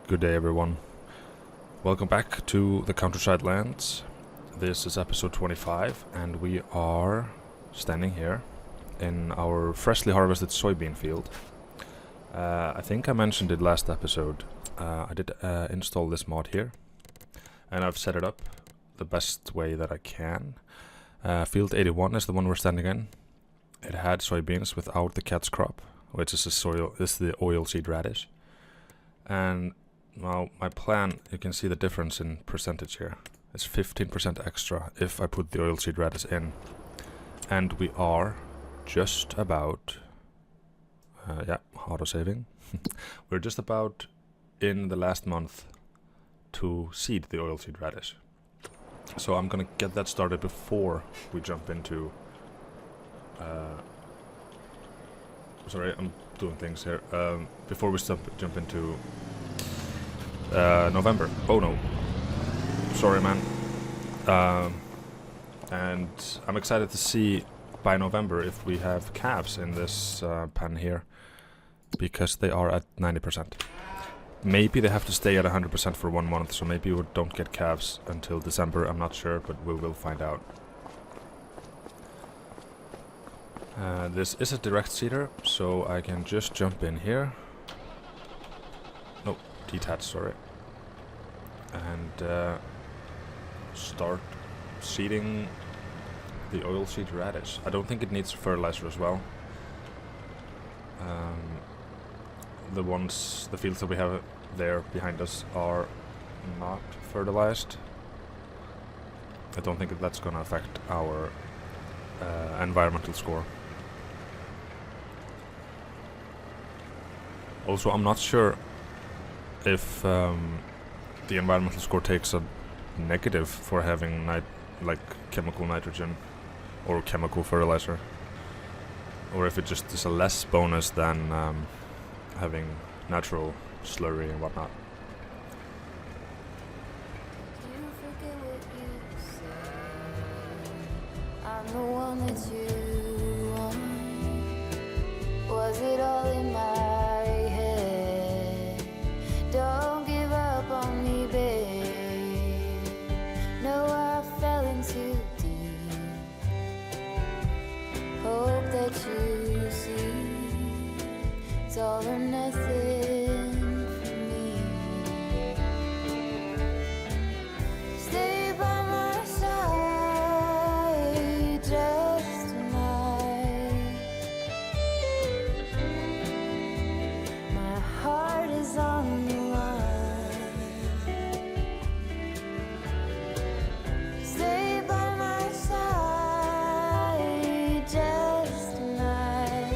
Good day, everyone. Welcome back to the Countryside Lands. This is episode 25, and we are standing here in our freshly harvested soybean field. I think I mentioned it last episode. I did install this mod here, and I've set it up the best way that I can. Field 81 is the one we're standing in. It had soybeans without the cat's crop, which is the oilseed radish. And now my plan, you can see the difference in percentage here. It's 15% extra if I put the oilseed radish in. And we are just about, auto-saving. We're just about in the last month to seed the oilseed radish. So I'm gonna get that started before we jump into... sorry, I'm doing things here. Before we jump into November. Oh no. Sorry, man. And I'm excited to see by November if we have calves in this pen here, because they are at 90%. Maybe they have to stay at 100% for 1 month, so maybe we don't get calves until December. I'm not sure, but we will find out. This is a direct seeder, so I can just jump in here. No, detach, sorry. And start seeding the oilseed radish. I don't think it needs fertilizer as well. The fields that we have there behind us are not fertilized. I don't think that's gonna affect our environmental score. Also, I'm not sure if the environmental score takes a negative for having chemical nitrogen or chemical fertilizer, or if it just is a less bonus than having natural slurry and whatnot. I'm the one that you want. Was it all in my head? Don't give up on me, babe. No, I fell in too deep. Hope that you see it's all or nothing for me. Stay by my side just tonight. My heart is on the line. Stay by my side just tonight.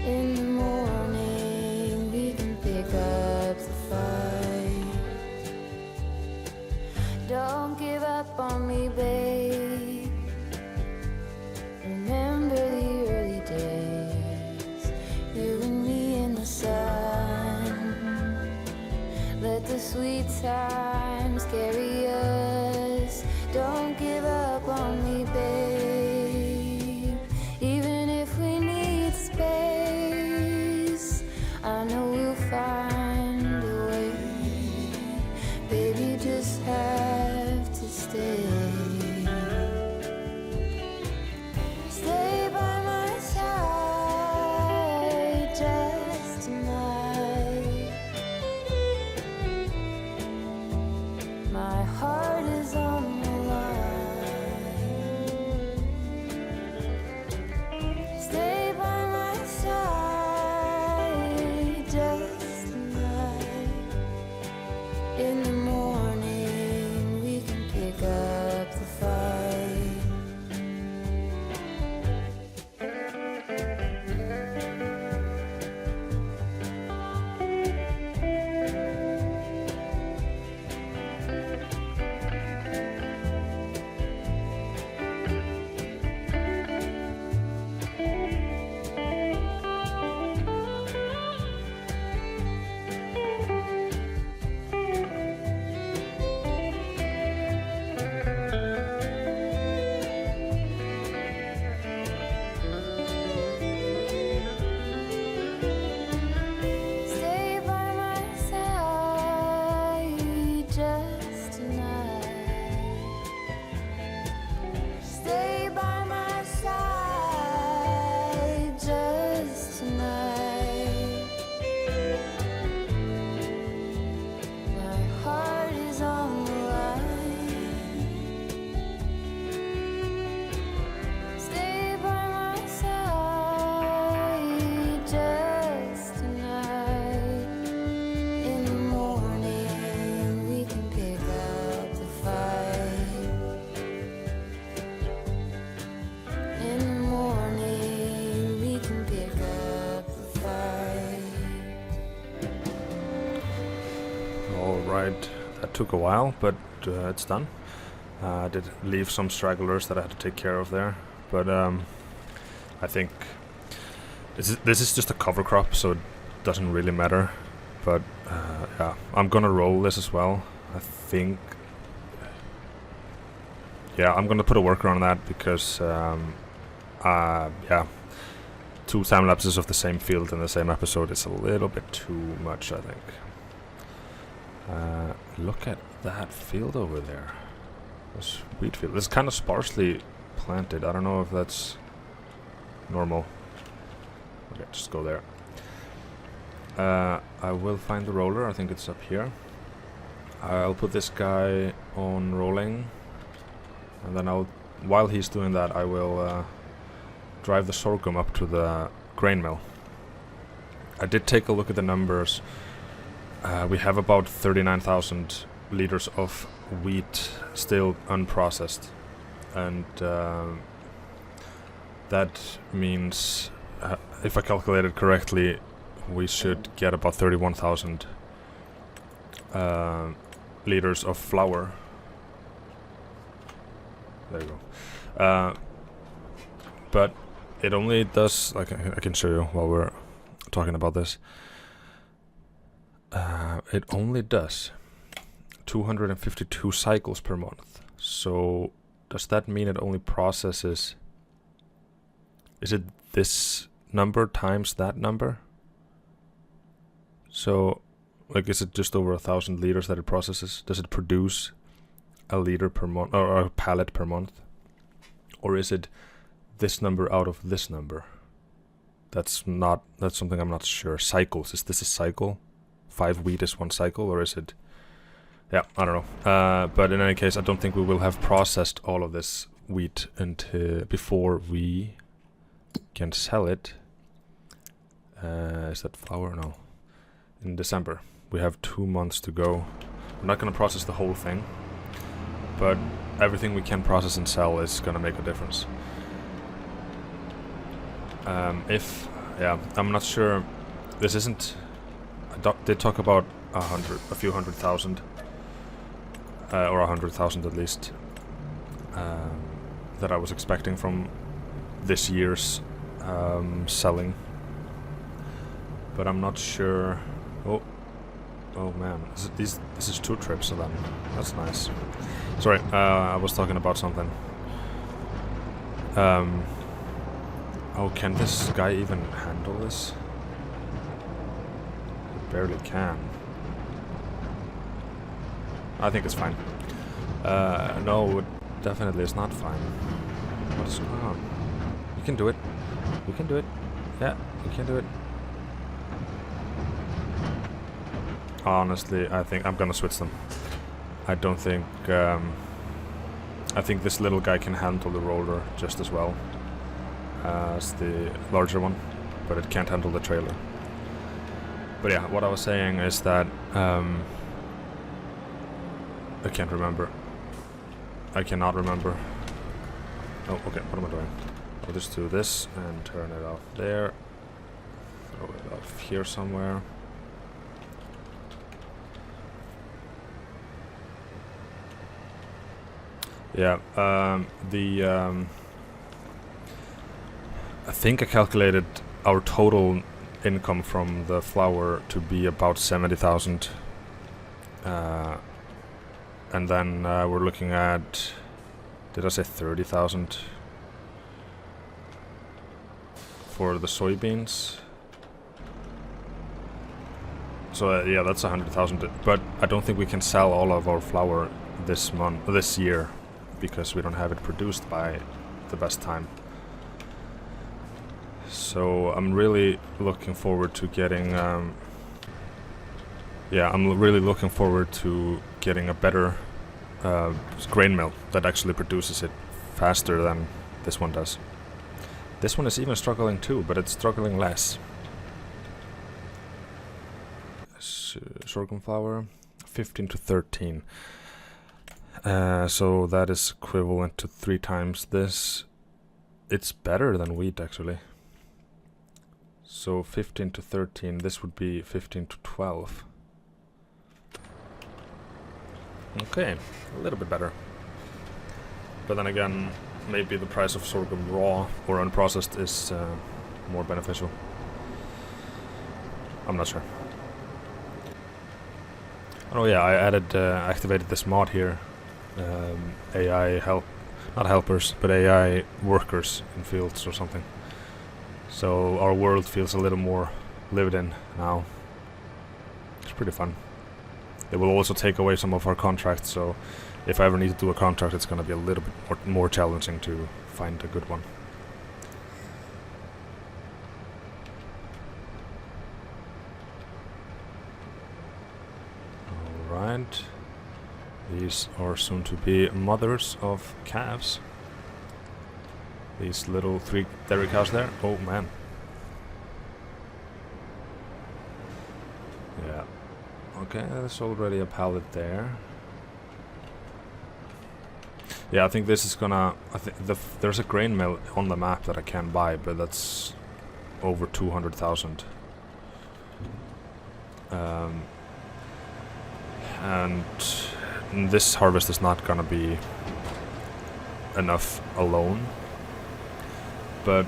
In the morning we can pick up the fight. Don't give up on me, babe. Remember the early days, you and me in the sun. Let the sweet times carry us. Don't give up on me, babe. Even if we need space, I know we'll find a way. Baby, just have to stay. Stay by my side just tonight. My heart is on the line. Stay by my side just tonight. Alright, that took a while, but it's done. I did leave some stragglers that I had to take care of there, but I think this is just a cover crop, so it doesn't really matter. But yeah, I'm gonna roll this as well. I think, yeah, I'm gonna put a worker on that because yeah, 2 time lapses of the same field in the same episode is a little bit too much, I think. Look at that field over there. This wheat field. It's kind of sparsely planted. I don't know if that's normal. Okay, just go there. I will find the roller. I think it's up here. I'll put this guy on rolling, and then while he's doing that, I will drive the sorghum up to the grain mill. I did take a look at the numbers. We have about 39,000 liters of wheat still unprocessed, and that means, if I calculated correctly, we should get about 31,000 liters of flour. There you go. But it only does, like, I can show you while we're talking about this. It only does 252 cycles per month. So does that mean it only processes? Is it this number times that number? So, like, is it just over 1,000 liters that it processes? Does it produce a liter per month, or a pallet per month? Or is it this number out of this number? That's something I'm not sure. Cycles, is this a cycle? 5 wheat is 1 cycle, or is it? Yeah, I don't know. But in any case, I don't think we will have processed all of this wheat before we can sell it. Is that flour? No. In December. We have 2 months to go. I'm not going to process the whole thing, but everything we can process and sell is going to make a difference. Yeah, I'm not sure. This isn't. I did talk about a few hundred thousand, or 100,000 at least, that I was expecting from this year's selling. But I'm not sure. Oh man, this is 2 trips of them. That's nice. Sorry, I was talking about something. Oh, can this guy even handle this? He barely can. I think it's fine. No, it definitely is not fine. What is going on? You can do it. You can do it. Yeah, you can do it. Honestly, I think I'm gonna switch them. I don't think... I think this little guy can handle the roller just as well as the larger one, but it can't handle the trailer. But yeah, what I was saying is that... I can't remember. I cannot remember. Oh, okay, what am I doing? I'll just do this and turn it off there. Throw it off here somewhere. Yeah, I think I calculated our total income from the flour to be about 70,000. And then we're looking at, did I say 30,000 for the soybeans? So yeah, that's 100,000. But I don't think we can sell all of our flour this year, because we don't have it produced by the best time. So I'm really looking forward to getting I'm really looking forward to getting a better grain mill that actually produces it faster than this one does. This one is even struggling too, but it's struggling less. Sorghum flour, 15 to 13. So that is equivalent to 3 times this. It's better than wheat, actually. So 15 to 13, this would be 15 to 12. Okay, a little bit better. But then again, maybe the price of sorghum raw or unprocessed is more beneficial. I'm not sure. Oh yeah, I activated this mod here. AI not helpers, but AI workers in fields or something. So our world feels a little more lived in now. It's pretty fun. It will also take away some of our contracts, so if I ever need to do a contract, it's gonna be a little bit more challenging to find a good one. Alright. These are soon to be mothers of calves. These little 3 dairy cows there. Oh man. Yeah. Okay, there's already a pallet there. Yeah, I think this is gonna... there's a grain mill on the map that I can buy, but that's over 200,000. And this harvest is not gonna be enough alone. But,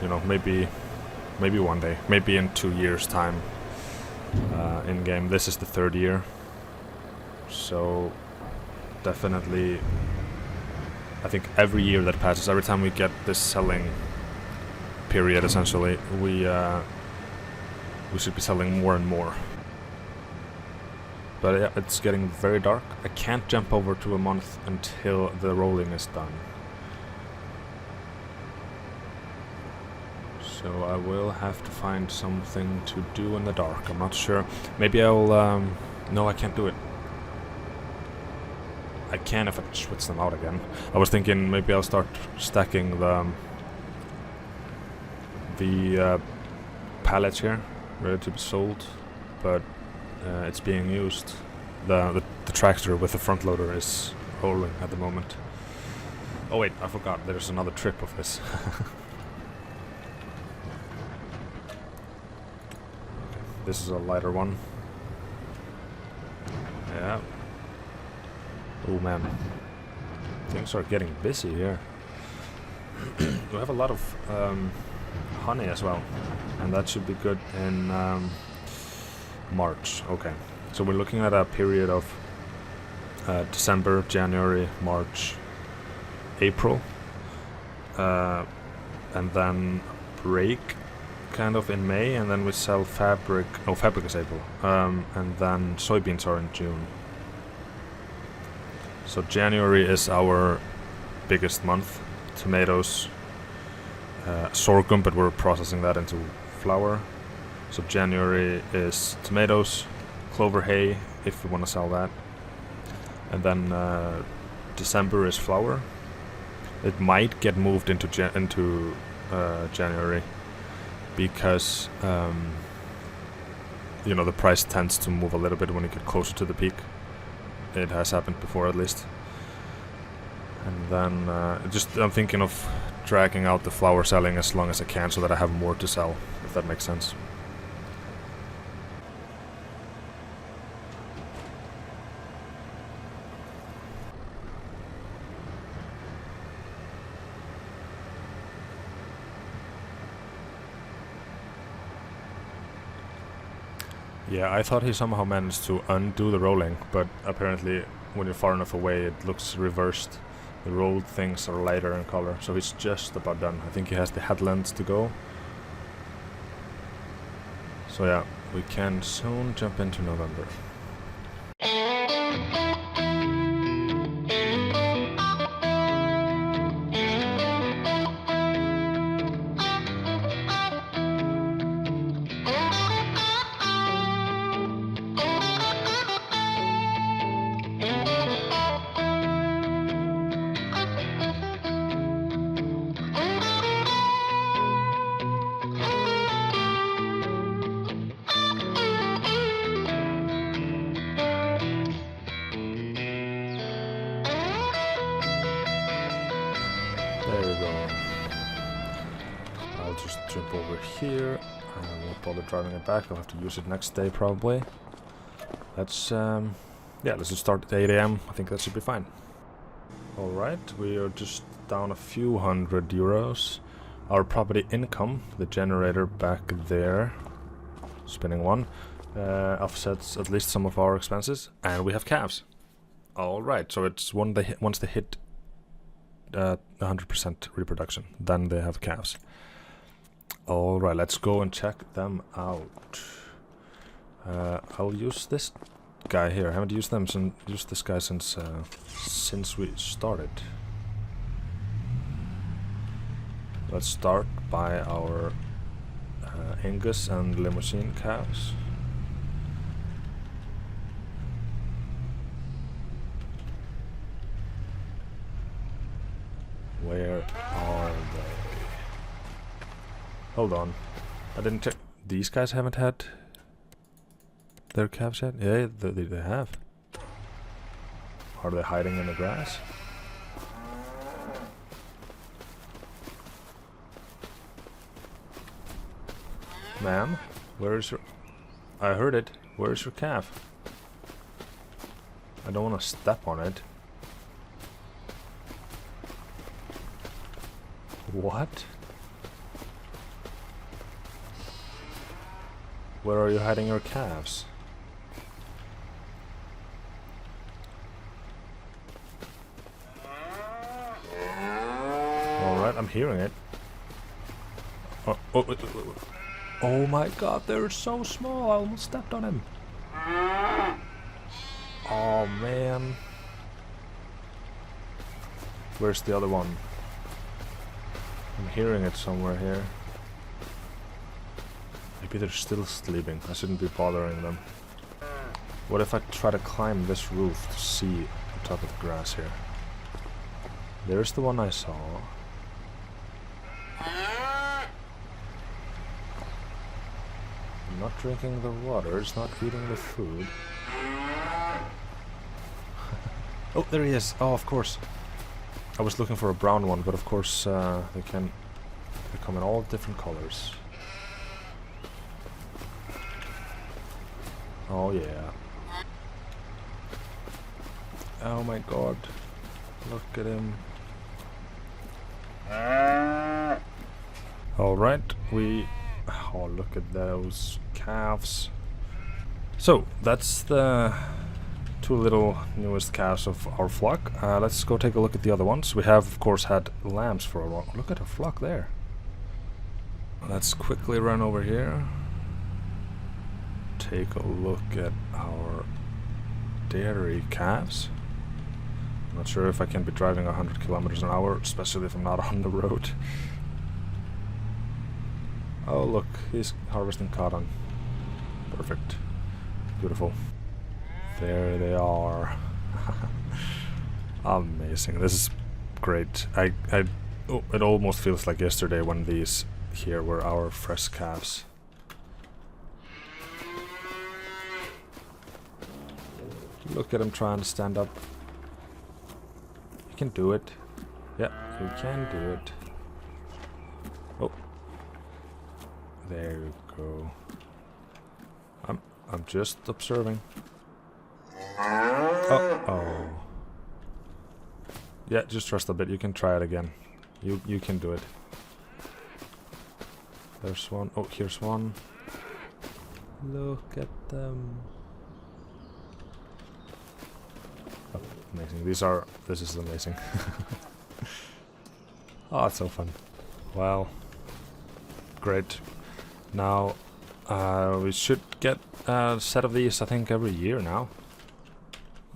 you know, maybe one day. Maybe in 2 years' time. In-game. This is the 3rd year. So... definitely, I think every year that passes, every time we get this selling period, essentially, we should be selling more and more. But yeah, it's getting very dark. I can't jump over to a month until the rolling is done. So I will have to find something to do in the dark. I'm not sure. Maybe I'll... no, I can't do it. I can if I switch them out again. I was thinking maybe I'll start stacking the pallets here, ready to be sold, but it's being used. The tractor with the front loader is rolling at the moment. Oh wait, I forgot. There's another trip of this. This is a lighter one. Yeah. Oh man, things are getting busy here. We have a lot of honey as well, and that should be good in March. Okay, so we're looking at a period of December, January, March, April, and then break kind of in May, and then we sell fabric. No, fabric is April, and then soybeans are in June. So January is our biggest month. Tomatoes, sorghum, but we're processing that into flour. So January is tomatoes, clover hay, if we want to sell that. And then December is flour. It might get moved into January because you know, the price tends to move a little bit when you get closer to the peak. It has happened before, at least. And then I'm thinking of dragging out the flour selling as long as I can so that I have more to sell, if that makes sense. Yeah, I thought he somehow managed to undo the rolling, but apparently when you're far enough away it looks reversed. The rolled things are lighter in color, so he's just about done. I think he has the headlands to go. So yeah, we can soon jump into November. There we go. I'll just jump over here. I won't bother driving it back. I'll have to use it next day probably. Let's yeah, let's just start at 8 AM. I think that should be fine. Alright, we are just down a few €100. Our property income, the generator back there, spinning one, offsets at least some of our expenses, and we have calves. Alright, so it's once they hit 100% reproduction, then they have calves. Alright, let's go and check them out. I'll use this guy here. I haven't used this guy since we started. Let's start by our Angus and Limousine calves. Where are they? Hold on. I didn't check. These guys haven't had their calves yet? Yeah, they have. Are they hiding in the grass? Ma'am, where is your... I heard it. Where is your calf? I don't want to step on it. What? Where are you hiding your calves? Alright, I'm hearing it. Oh my god, they're so small, I almost stepped on him. Oh man. Where's the other one? I'm hearing it somewhere here. Maybe they're still sleeping. I shouldn't be bothering them. What if I try to climb this roof to see the top of the grass here? There's the one I saw. Not drinking the water, it's not eating the food. Oh, there he is. Oh, of course. I was looking for a brown one, but of course they come in all different colors. Oh yeah. Oh my god. Look at him. Alright, oh, look at those calves. So, that's the two little newest calves of our flock. Let's go take a look at the other ones. We have, of course, had lambs for a while. Look at our flock there. Let's quickly run over here. Take a look at our dairy calves. I'm not sure if I can be driving 100 kilometers an hour, especially if I'm not on the road. Oh look, he's harvesting cotton. Perfect. Beautiful. There they are. Amazing. This is great. Oh, it almost feels like yesterday when these here were our fresh calves. Look at him trying to stand up. You can do it. Yeah, you can do it. Oh. There you go. I'm just observing. Uh-oh. Yeah, just trust a bit. You can try it again. You can do it. There's one. Oh, here's one. Look at them. Oh, amazing. This is amazing. Oh, it's so fun. Well, great. Now, we should get a set of these, I think, every year now.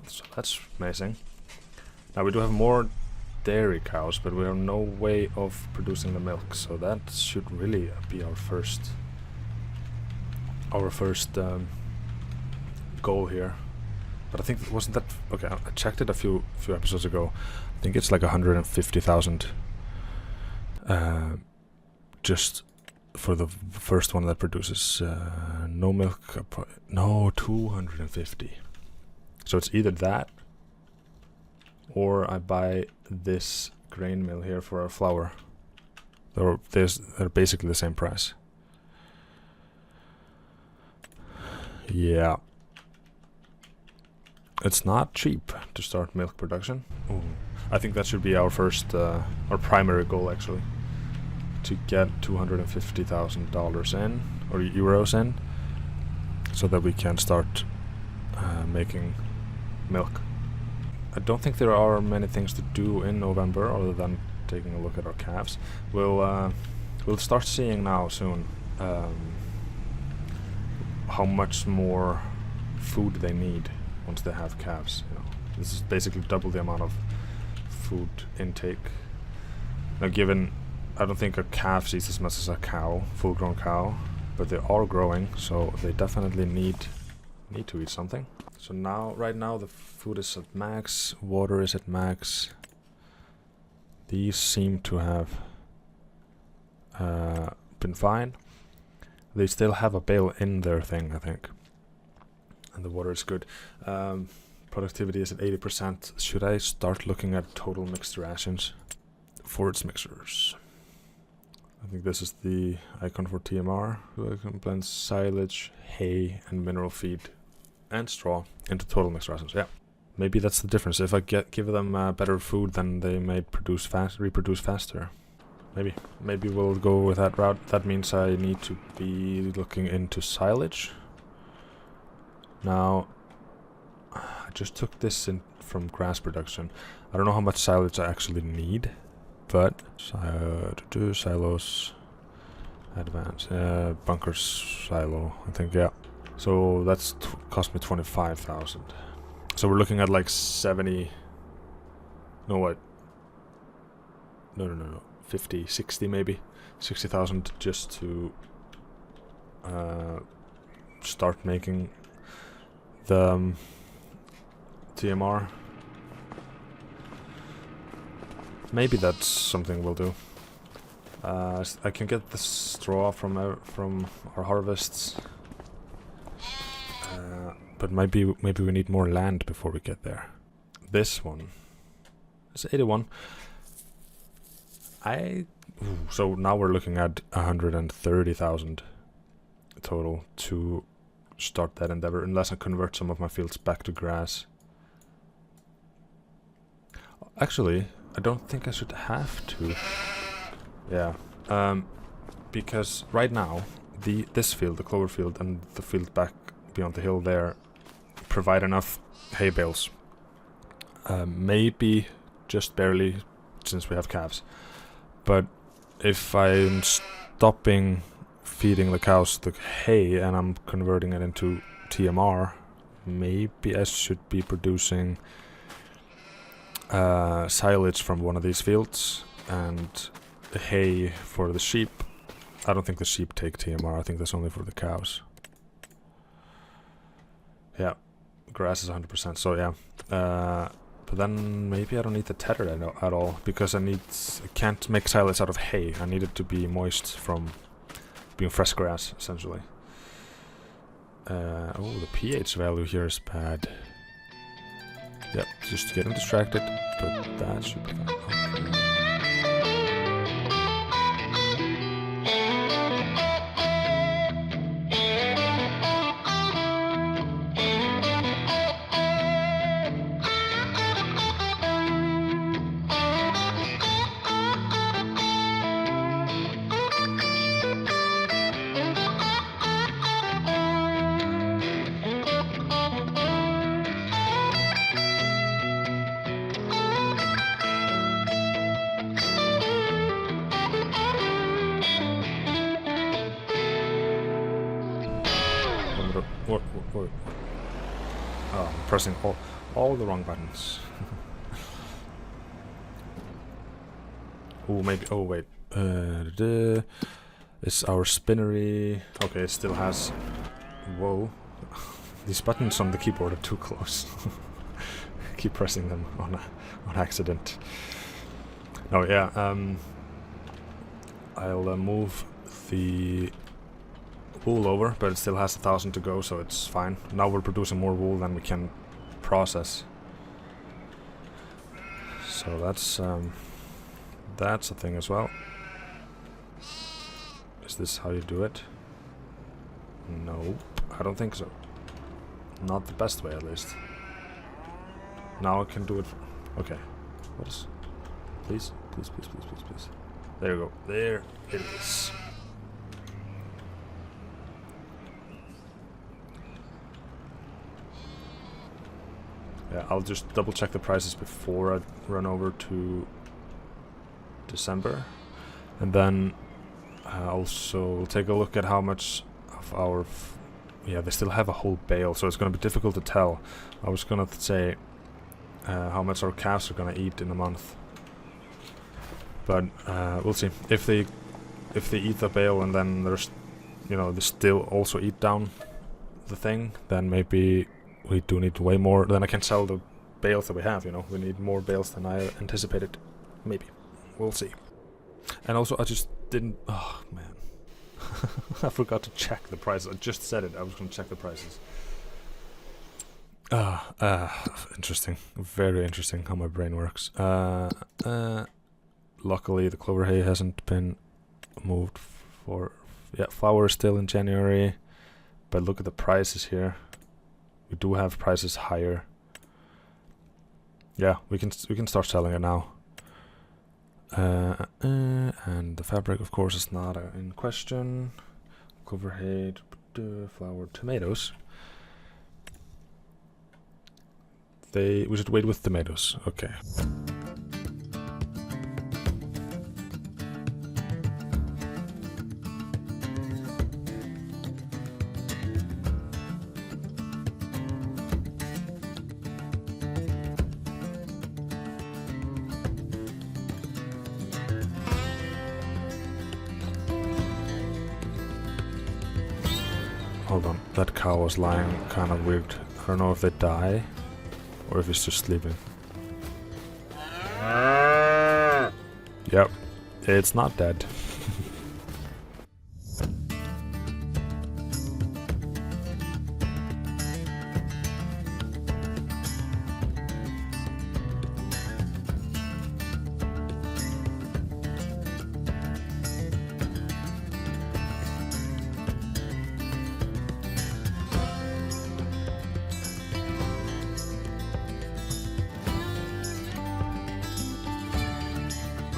So that's amazing. Now, we do have more dairy cows, but we have no way of producing the milk, so that should really be our first goal here. But I think it wasn't that... Okay, I checked it a few episodes ago. I think it's like 150,000 just for the first one that produces no milk. No, 250. So it's either that or I buy this grain mill here for our flour. They're basically the same price. Yeah. it's not cheap to start milk production. Ooh. I think that should be our first, our primary goal actually, to get $250,000 in, or euros in, so that we can start making milk. I don't think there are many things to do in November other than taking a look at our calves. We'll start seeing now soon how much more food they need once they have calves. You know, this is basically double the amount of food intake. Now, given I don't think a calf eats as much as a cow, full-grown cow, but they are growing, so they definitely need to eat something. So now, right now, the food is at max, water is at max. These seem to have been fine. They still have a bale in their thing, I think. And the water is good. Productivity is at 80%. Should I start looking at total mixed rations? Forage mixers. I think this is the icon for TMR. I can blend silage, hay, and mineral feed and straw into total mixed rations. Yeah, maybe that's the difference. If I give them better food, then they may reproduce faster. Maybe we'll go with that route. That means I need to be looking into silage. Now, I just took this in from grass production. I don't know how much silage I actually need, but silos, advance, bunkers silo, I think, yeah. So that's cost me 25,000. So we're looking at like 70. No, what? No. 50, 60 maybe. 60,000 just to start making the TMR. Maybe that's something we'll do. I can get the straw from our harvests, but maybe we need more land before we get there. This one is 81. So now we're looking at 130,000 total to start that endeavor, unless I convert some of my fields back to grass. Actually, I don't think I should have to. Yeah, because right now this field, the clover field, and the field back beyond the hill there provide enough hay bales. Maybe just barely, since we have calves. But if I'm stopping feeding the cows the hay and I'm converting it into TMR, maybe I should be producing silage from one of these fields and hay for the sheep. I don't think the sheep take TMR. I think that's only for the cows. Yeah, grass is 100%. So yeah, but then maybe I don't need the tether at all, because I can't make silage out of hay. I need it to be moist from being fresh grass, essentially. Oh, the pH value here is bad. Yep, just getting distracted, but that should be fine. Okay. What? Oh, I'm pressing all the wrong buttons. Oh, maybe. Oh, wait. It's our spinnery. Okay, it still has. Whoa. These buttons on the keyboard are too close. Keep pressing them on accident. Oh, yeah. I'll move the wool over, but it still has 1,000 to go, so it's fine. Now we're producing more wool than we can process. So that's a thing as well. Is this how you do it? Nope, I don't think so. Not the best way, at least. Now I can do it. Okay. What is? Please. There you go. There it is. Yeah, I'll just double check the prices before I run over to December, and then also take a look at how much of our yeah, they still have a whole bale, so it's going to be difficult to tell. I was going to say how much our calves are going to eat in a month, but we'll see. If they eat the bale and then there's, you know, they still also eat down the thing, then maybe we do need way more. Then I can sell the bales that we have, you know. We need more bales than I anticipated. Maybe. We'll see. And also, I just didn't... Oh, man. I forgot to check the prices. I just said it. I was going to check the prices. Interesting. Very interesting how my brain works. Luckily, the clover hay hasn't been moved for... Yeah, flour is still in January. But look at the prices here. We do have prices higher. Yeah, we can start selling it now. And the fabric, of course, is not in question. Clover hay, flour, tomatoes. We should wait with tomatoes. Okay. Hold on, that cow was lying kind of weird. I don't know if they die or if it's just sleeping. Yep, it's not dead.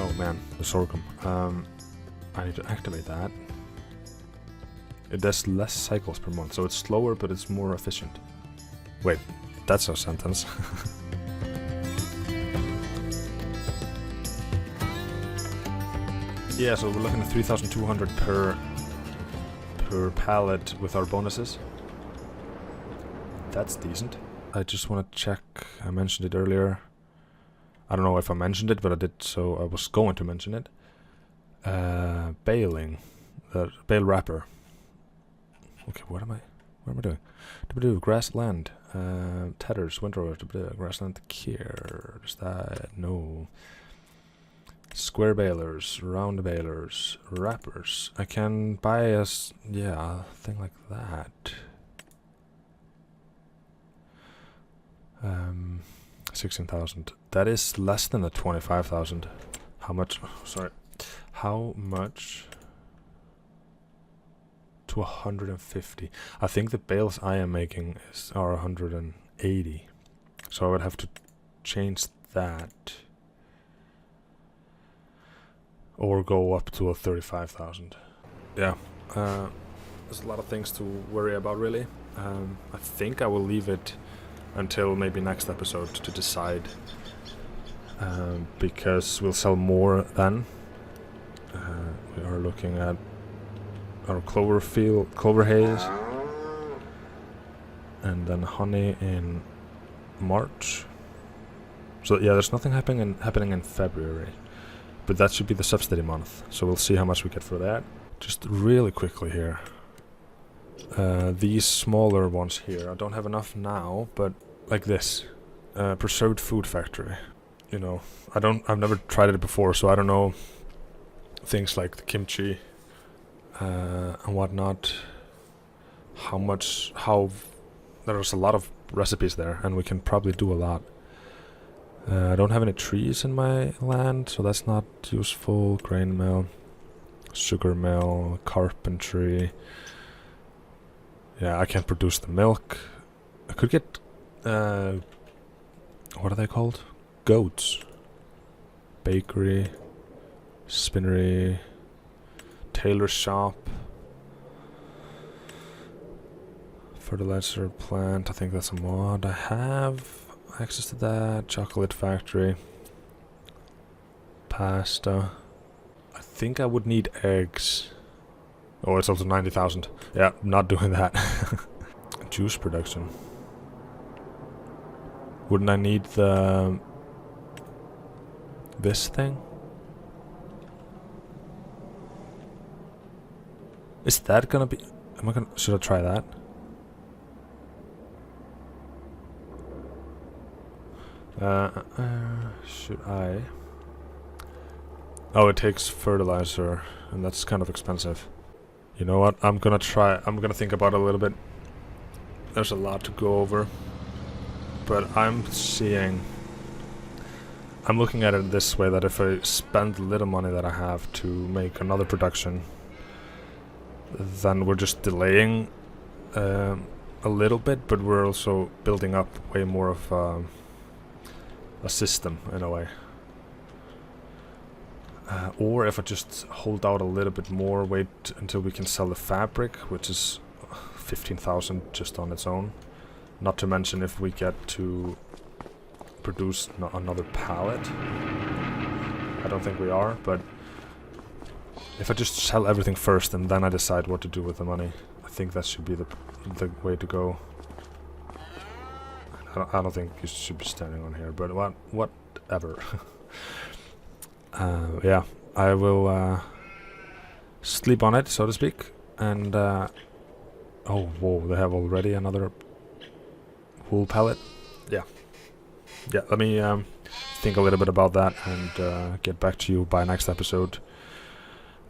Oh man, the sorghum. I need to activate that. It does less cycles per month, so it's slower, but it's more efficient. Wait, that's a sentence. Yeah, so we're looking at 3,200 per pallet with our bonuses. That's decent. I just want to check. I mentioned it earlier. I don't know if I mentioned it, but I did, so I was going to mention it. Baling. The bale wrapper. Okay, what am I doing? Grassland. Tethers, winter grassland care. Is that? No. Square balers, round balers, wrappers. I can buy a thing like that. 16,000. That is less than the 25,000. How much? Sorry. How much? To 150. I think the bales I am making are 180. So I would have to change that. Or go up to a 35,000. Yeah. There's a lot of things to worry about, really. I think I will leave it until maybe next episode to decide, because we'll sell more then. We are looking at our clover haze, and then honey in March. So yeah, there's nothing happening in February, but that should be the subsidy month, so we'll see how much we get for that. Just really quickly here. These smaller ones here, I don't have enough now, but like this, preserved food factory. You know, I've never tried it before, so I don't know things like the kimchi and whatnot. There's a lot of recipes there, and we can probably do a lot. I don't have any trees in my land, so that's not useful. Grain mill, sugar mill, carpentry. Yeah, I can't produce the milk. I could get What are they called? Goats. Bakery. Spinnery. Tailor shop. Fertilizer plant. I think that's a mod. I have access to that. Chocolate factory. Pasta. I think I would need eggs. Oh, it's also 90,000. Yeah, not doing that. Juice production. Wouldn't I need this thing? Is that gonna be... Should I try that? Should I? Oh, it takes fertilizer, and that's kind of expensive. You know what? I'm gonna think about it a little bit. There's a lot to go over. But I'm looking at it this way, that if I spend the little money that I have to make another production, then we're just delaying a little bit, but we're also building up way more of a system in a way. Or if I just hold out a little bit more, wait until we can sell the fabric, which is 15,000 just on its own. Not to mention if we get to produce another pallet. I don't think we are, but if I just sell everything first and then I decide what to do with the money, I think that should be the way to go. I don't think you should be standing on here, but whatever. Yeah, I will sleep on it, so to speak, and oh, whoa, they have already another wool pallet. Yeah, let me think a little bit about that and get back to you by next episode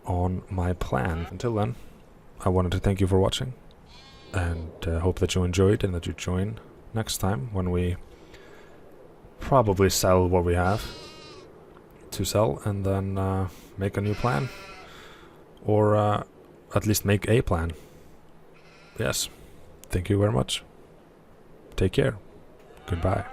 on my plan. Until then, I wanted to thank you for watching, and hope that you enjoyed and that you join next time when we probably sell what we have to sell, and then make a new plan, or at least make a plan. Yes, thank you very much. Take care. Goodbye.